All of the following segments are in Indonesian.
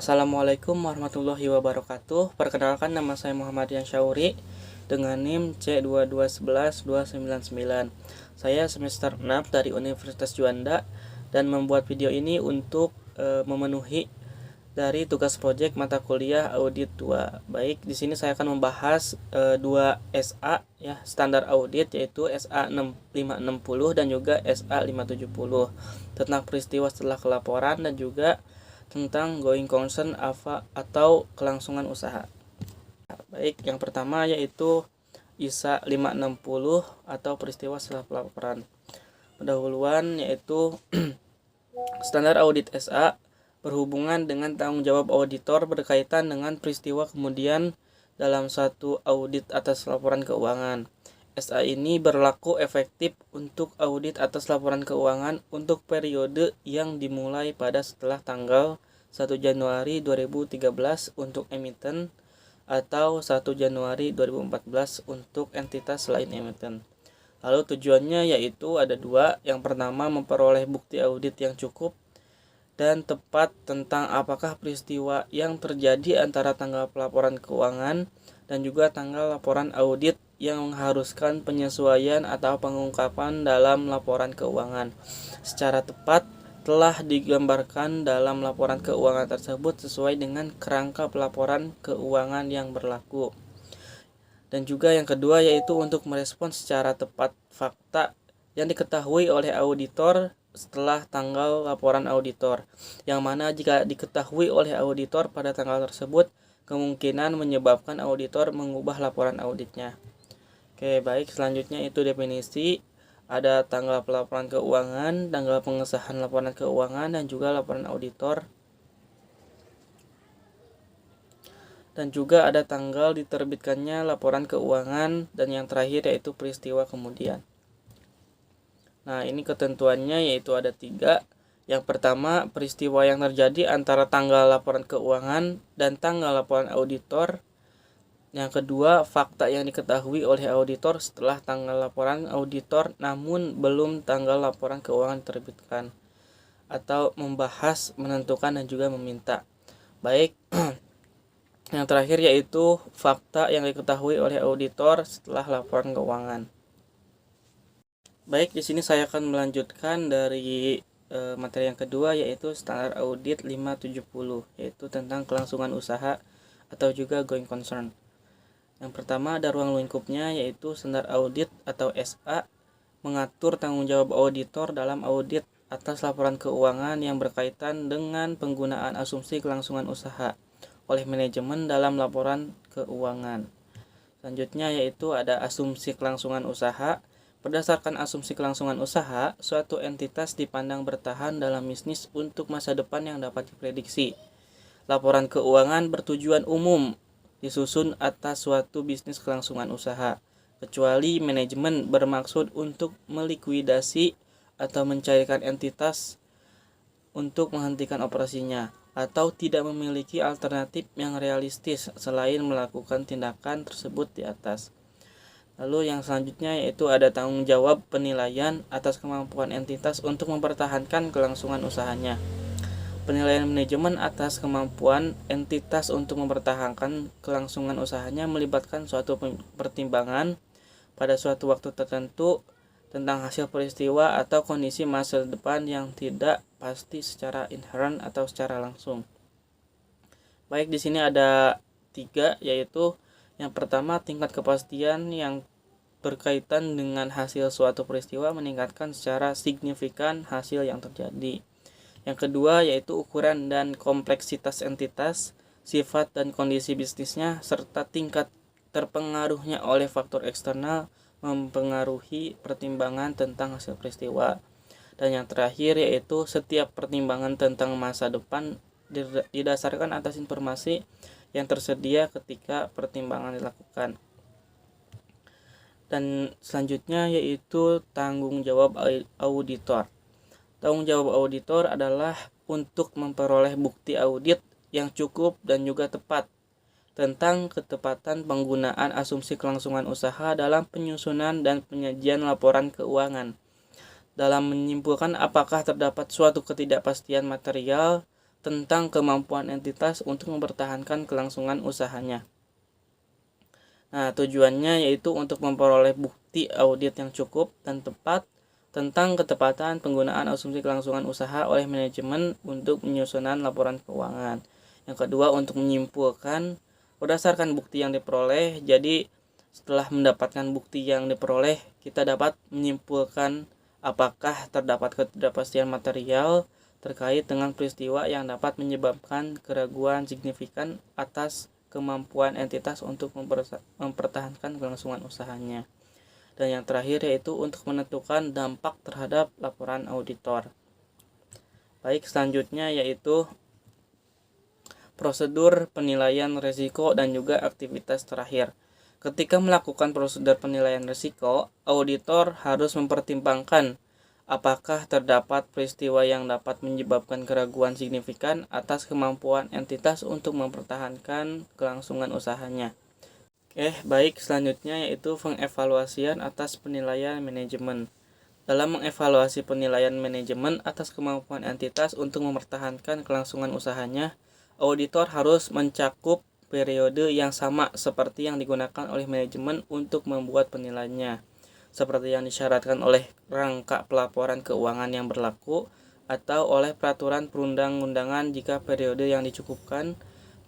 Assalamualaikum warahmatullahi wabarakatuh. Perkenalkan, nama saya Muhammad Yansyauri dengan NIM C2211299. Saya semester 6 dari Universitas Juanda dan membuat video ini untuk memenuhi dari tugas proyek mata kuliah audit 2. Baik, di sini saya akan membahas 2 SA ya, standar audit, yaitu SA 560 dan juga SA 570 tentang peristiwa setelah kelaporan dan juga tentang going concern atau kelangsungan usaha. Baik, yang pertama yaitu ISA 560 atau peristiwa setelah pelaporan. Pendahuluan yaitu standar audit SA berhubungan dengan tanggung jawab auditor berkaitan dengan peristiwa kemudian dalam satu audit atas laporan keuangan. SA ini berlaku efektif untuk audit atas laporan keuangan untuk periode yang dimulai pada setelah tanggal 1 Januari 2013 untuk emiten atau 1 Januari 2014 untuk entitas selain emiten. Lalu tujuannya yaitu ada dua. Yang pertama, memperoleh bukti audit yang cukup dan tepat tentang apakah peristiwa yang terjadi antara tanggal pelaporan keuangan dan juga tanggal laporan audit yang mengharuskan penyesuaian atau pengungkapan dalam laporan keuangan secara tepat telah digambarkan dalam laporan keuangan tersebut sesuai dengan kerangka pelaporan keuangan yang berlaku. Dan juga yang kedua yaitu untuk merespons secara tepat fakta yang diketahui oleh auditor setelah tanggal laporan auditor, yang mana jika diketahui oleh auditor pada tanggal tersebut kemungkinan menyebabkan auditor mengubah laporan auditnya. Oke, baik, selanjutnya itu definisi. Ada tanggal pelaporan keuangan, tanggal pengesahan laporan keuangan, dan juga laporan auditor. Dan juga ada tanggal diterbitkannya laporan keuangan, dan yang terakhir yaitu peristiwa kemudian. Nah, ini ketentuannya yaitu ada 3. Yang pertama, peristiwa yang terjadi antara tanggal laporan keuangan dan tanggal laporan auditor. Yang kedua, fakta yang diketahui oleh auditor setelah tanggal laporan auditor namun belum tanggal laporan keuangan diterbitkan. Atau membahas, menentukan, dan juga meminta. Baik, yang terakhir yaitu fakta yang diketahui oleh auditor setelah laporan keuangan. Baik, di sini saya akan melanjutkan dari materi yang kedua yaitu standar audit 570, yaitu tentang kelangsungan usaha atau juga going concern. Yang pertama ada ruang lingkupnya yaitu standar audit atau SA mengatur tanggung jawab auditor dalam audit atas laporan keuangan yang berkaitan dengan penggunaan asumsi kelangsungan usaha oleh manajemen dalam laporan keuangan. Selanjutnya yaitu ada asumsi kelangsungan usaha. Berdasarkan asumsi kelangsungan usaha, suatu entitas dipandang bertahan dalam bisnis untuk masa depan yang dapat diprediksi. Laporan keuangan bertujuan umum disusun atas suatu bisnis kelangsungan usaha, kecuali manajemen bermaksud untuk melikuidasi atau mencairkan entitas untuk menghentikan operasinya, atau tidak memiliki alternatif yang realistis selain melakukan tindakan tersebut di atas. Lalu yang selanjutnya yaitu ada tanggung jawab penilaian atas kemampuan entitas untuk mempertahankan kelangsungan usahanya. Penilaian manajemen atas kemampuan entitas untuk mempertahankan kelangsungan usahanya melibatkan suatu pertimbangan pada suatu waktu tertentu tentang hasil peristiwa atau kondisi masa depan yang tidak pasti secara inherent atau secara langsung. Baik, di sini ada 3, yaitu yang pertama tingkat kepastian yang berkaitan dengan hasil suatu peristiwa meningkatkan secara signifikan hasil yang terjadi. Yang kedua yaitu ukuran dan kompleksitas entitas, sifat dan kondisi bisnisnya, serta tingkat terpengaruhnya oleh faktor eksternal mempengaruhi pertimbangan tentang hasil peristiwa. Dan yang terakhir yaitu setiap pertimbangan tentang masa depan didasarkan atas informasi yang tersedia ketika pertimbangan dilakukan. Dan selanjutnya yaitu tanggung jawab auditor. Tanggung jawab auditor adalah untuk memperoleh bukti audit yang cukup dan juga tepat tentang ketepatan penggunaan asumsi kelangsungan usaha dalam penyusunan dan penyajian laporan keuangan, dalam menyimpulkan apakah terdapat suatu ketidakpastian material tentang kemampuan entitas untuk mempertahankan kelangsungan usahanya. Nah, tujuannya yaitu untuk memperoleh bukti audit yang cukup dan tepat tentang ketepatan penggunaan asumsi kelangsungan usaha oleh manajemen untuk penyusunan laporan keuangan. Yang kedua, untuk menyimpulkan berdasarkan bukti yang diperoleh. Jadi, setelah mendapatkan bukti yang diperoleh, kita dapat menyimpulkan apakah terdapat ketidakpastian material terkait dengan peristiwa yang dapat menyebabkan keraguan signifikan atas kemampuan entitas untuk mempertahankan kelangsungan usahanya. Dan yang terakhir yaitu untuk menentukan dampak terhadap laporan auditor. Baik, selanjutnya yaitu prosedur penilaian risiko dan juga aktivitas terakhir. Ketika melakukan prosedur penilaian risiko, auditor harus mempertimbangkan apakah terdapat peristiwa yang dapat menyebabkan keraguan signifikan atas kemampuan entitas untuk mempertahankan kelangsungan usahanya. Baik, selanjutnya yaitu pengevaluasian atas penilaian manajemen. Dalam mengevaluasi penilaian manajemen atas kemampuan entitas untuk mempertahankan kelangsungan usahanya, auditor harus mencakup periode yang sama seperti yang digunakan oleh manajemen untuk membuat penilaiannya, seperti yang disyaratkan oleh rangka pelaporan keuangan yang berlaku atau oleh peraturan perundang-undangan jika periode yang dicukupkan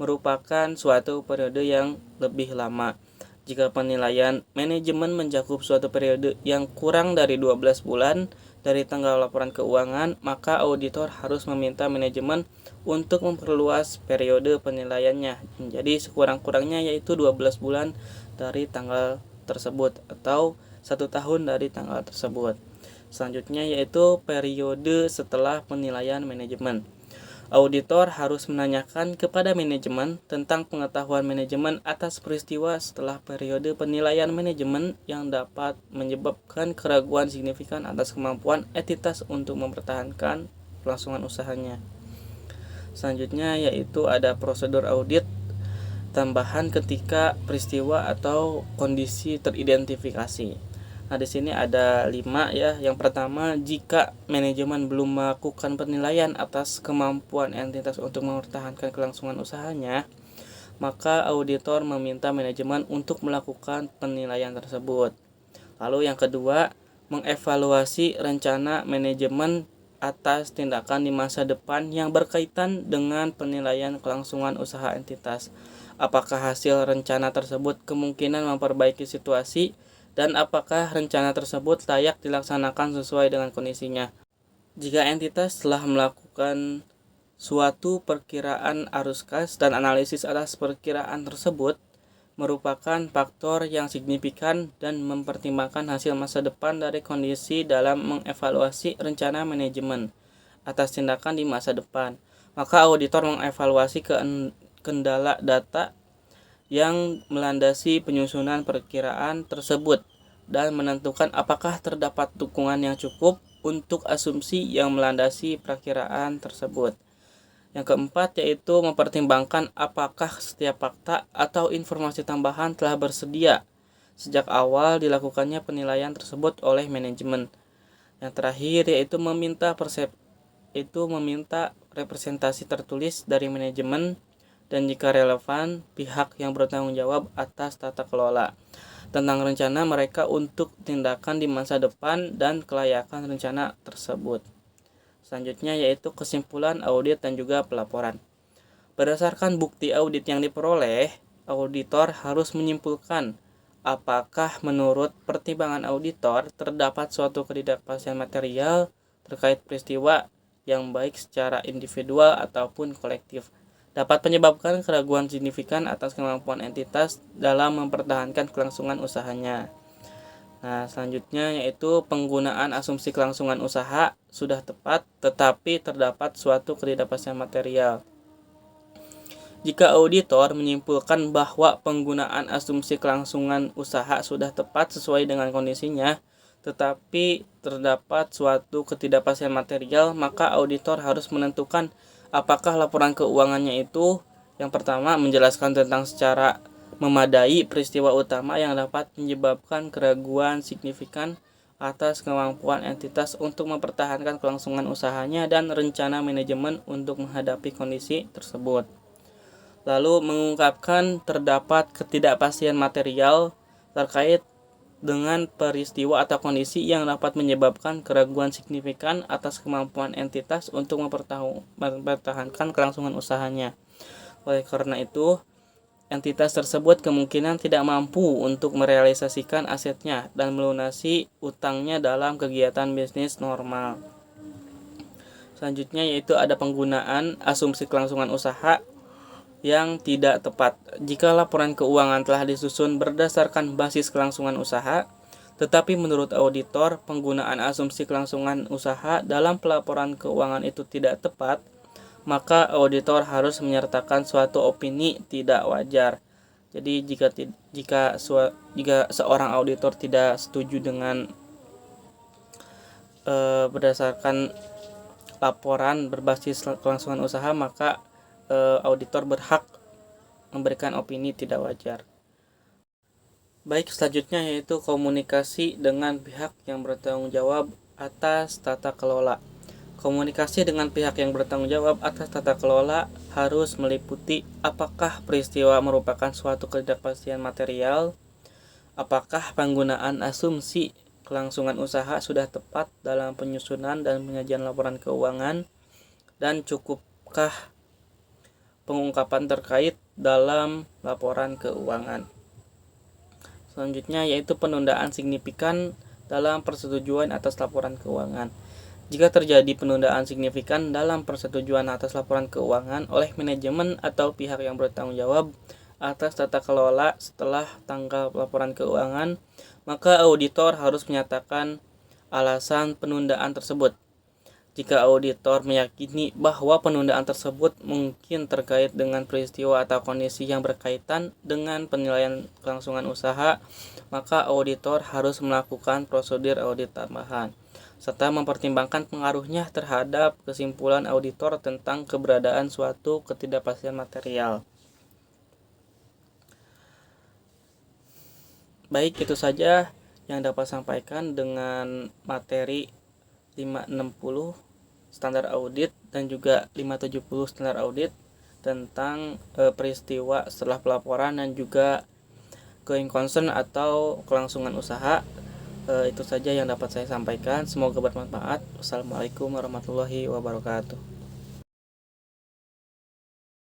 merupakan suatu periode yang lebih lama. Jika penilaian manajemen mencakup suatu periode yang kurang dari 12 bulan dari tanggal laporan keuangan, maka auditor harus meminta manajemen untuk memperluas periode penilaiannya menjadi sekurang-kurangnya yaitu 12 bulan dari tanggal tersebut atau 1 tahun dari tanggal tersebut. Selanjutnya yaitu periode setelah penilaian manajemen. Auditor harus menanyakan kepada manajemen tentang pengetahuan manajemen atas peristiwa setelah periode penilaian manajemen yang dapat menyebabkan keraguan signifikan atas kemampuan entitas untuk mempertahankan kelangsungan usahanya. Selanjutnya yaitu ada prosedur audit tambahan ketika peristiwa atau kondisi teridentifikasi. Nah, di sini ada 5 ya. Yang pertama, jika manajemen belum melakukan penilaian atas kemampuan entitas untuk mempertahankan kelangsungan usahanya, maka auditor meminta manajemen untuk melakukan penilaian tersebut. Lalu yang kedua, mengevaluasi rencana manajemen atas tindakan di masa depan yang berkaitan dengan penilaian kelangsungan usaha entitas. Apakah hasil rencana tersebut kemungkinan memperbaiki situasi dan apakah rencana tersebut layak dilaksanakan sesuai dengan kondisinya. Jika entitas telah melakukan suatu perkiraan arus kas dan analisis atas perkiraan tersebut merupakan faktor yang signifikan dan mempertimbangkan hasil masa depan dari kondisi dalam mengevaluasi rencana manajemen atas tindakan di masa depan, maka auditor mengevaluasi kendala data yang melandasi penyusunan perkiraan tersebut dan menentukan apakah terdapat dukungan yang cukup untuk asumsi yang melandasi perkiraan tersebut. Yang keempat yaitu mempertimbangkan apakah setiap fakta atau informasi tambahan telah bersedia sejak awal dilakukannya penilaian tersebut oleh manajemen. Yang terakhir yaitu meminta representasi tertulis dari manajemen dan jika relevan, pihak yang bertanggung jawab atas tata kelola tentang rencana mereka untuk tindakan di masa depan dan kelayakan rencana tersebut. Selanjutnya yaitu kesimpulan audit dan juga pelaporan. Berdasarkan bukti audit yang diperoleh, auditor harus menyimpulkan apakah menurut pertimbangan auditor terdapat suatu ketidakpastian material terkait peristiwa yang baik secara individual ataupun kolektif dapat menyebabkan keraguan signifikan atas kemampuan entitas dalam mempertahankan kelangsungan usahanya. Nah, selanjutnya yaitu penggunaan asumsi kelangsungan usaha sudah tepat tetapi terdapat suatu ketidakpastian material. Jika auditor menyimpulkan bahwa penggunaan asumsi kelangsungan usaha sudah tepat sesuai dengan kondisinya, tetapi terdapat suatu ketidakpastian material, maka auditor harus menentukan apakah laporan keuangannya itu yang pertama menjelaskan tentang secara memadai peristiwa utama yang dapat menyebabkan keraguan signifikan atas kemampuan entitas untuk mempertahankan kelangsungan usahanya dan rencana manajemen untuk menghadapi kondisi tersebut. Lalu mengungkapkan terdapat ketidakpastian material terkait dengan peristiwa atau kondisi yang dapat menyebabkan keraguan signifikan atas kemampuan entitas untuk mempertahankan kelangsungan usahanya. Oleh karena itu, entitas tersebut kemungkinan tidak mampu untuk merealisasikan asetnya dan melunasi utangnya dalam kegiatan bisnis normal. Selanjutnya yaitu ada penggunaan asumsi kelangsungan usaha yang tidak tepat. Jika laporan keuangan telah disusun berdasarkan basis kelangsungan usaha, tetapi menurut auditor penggunaan asumsi kelangsungan usaha dalam pelaporan keuangan itu tidak tepat, maka auditor harus menyertakan suatu opini tidak wajar. Jadi jika seorang auditor tidak setuju dengan berdasarkan laporan berbasis kelangsungan usaha, maka auditor berhak memberikan opini tidak wajar. Baik, selanjutnya yaitu komunikasi dengan pihak yang bertanggung jawab atas tata kelola. Komunikasi dengan pihak yang bertanggung jawab atas tata kelola harus meliputi apakah peristiwa merupakan suatu ketidakpastian material, apakah penggunaan asumsi kelangsungan usaha sudah tepat dalam penyusunan dan penyajian laporan keuangan, dan cukupkah pengungkapan terkait dalam laporan keuangan. Selanjutnya yaitu penundaan signifikan dalam persetujuan atas laporan keuangan. Jika terjadi penundaan signifikan dalam persetujuan atas laporan keuangan oleh manajemen atau pihak yang bertanggung jawab atas tata kelola setelah tanggal laporan keuangan, maka auditor harus menyatakan alasan penundaan tersebut. Jika auditor meyakini bahwa penundaan tersebut mungkin terkait dengan peristiwa atau kondisi yang berkaitan dengan penilaian kelangsungan usaha, maka auditor harus melakukan prosedur audit tambahan, serta mempertimbangkan pengaruhnya terhadap kesimpulan auditor tentang keberadaan suatu ketidakpastian material. Baik, itu saja yang dapat sampaikan dengan materi 560 standar audit dan juga 570 standar audit tentang peristiwa setelah pelaporan dan juga going concern atau kelangsungan usaha. Itu saja yang dapat saya sampaikan. Semoga bermanfaat. Wassalamualaikum warahmatullahi wabarakatuh.